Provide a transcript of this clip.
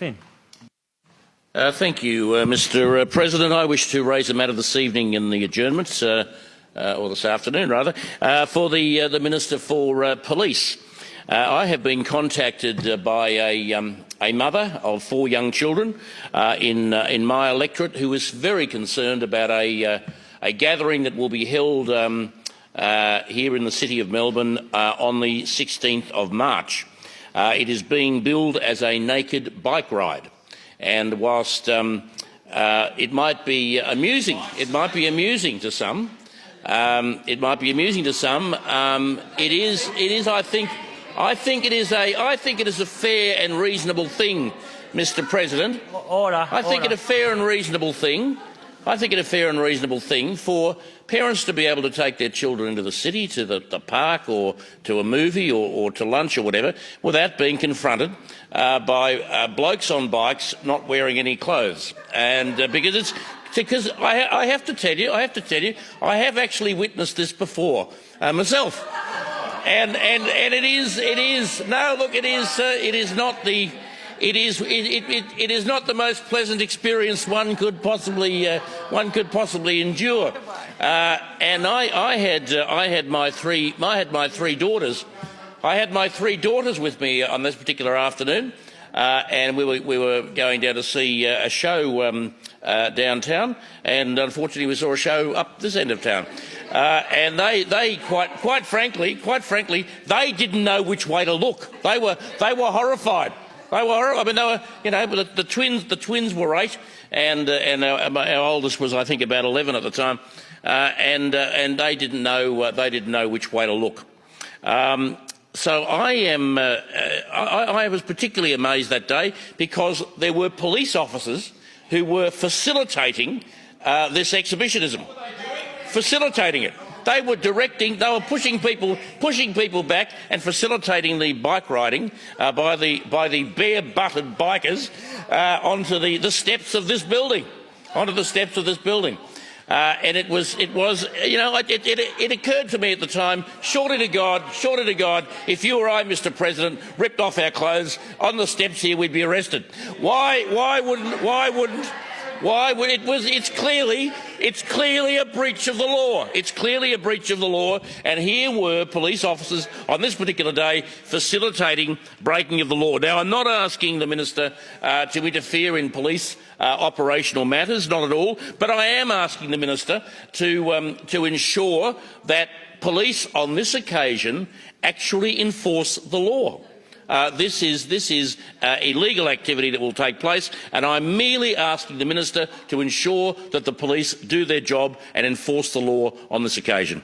Finn. Thank you, Mr. President. I wish to raise a matter this evening in the adjournment, or this afternoon rather, for the Minister for Police. I have been contacted by a mother of 4 young children in my electorate who is very concerned about a gathering that will be held here in the City of Melbourne on the 16th of March. It is being billed as a naked bike ride. And whilst it might be amusing to some, I think it is a fair and reasonable thing, Mr. President. I think it a fair and reasonable thing for parents to be able to take their children into the city, to the park, or to a movie, or to lunch, or whatever, without being confronted by blokes on bikes not wearing any clothes. And because I have to tell you, I have actually witnessed this before myself, and it is not the most pleasant experience one could possibly endure. And I had my three daughters. I had my 3 daughters with me on this particular afternoon, and we were going down to see a show downtown, and unfortunately we saw a show up this end of town. And they quite frankly, they didn't know which way to look. They were horrified. I mean, the twins were 8, and our oldest was, I think, about 11 at the time, and they didn't know which way to look. So I was particularly amazed that day because there were police officers who were facilitating this exhibition. Facilitating it. They were pushing people back and facilitating the bike riding by the bare-butted bikers onto the steps of this building, and it occurred to me at the time, surely to God, if you or I, Mr. President, ripped off our clothes on the steps here, we'd be arrested. It's clearly a breach of the law. It's clearly a breach of the law, and here were police officers on this particular day facilitating breaking of the law. Now, I'm not asking the Minister to interfere in police operational matters, not at all, but I am asking the Minister to ensure that police on this occasion actually enforce the law. This is illegal activity that will take place, and I'm merely asking the Minister to ensure that the police do their job and enforce the law on this occasion.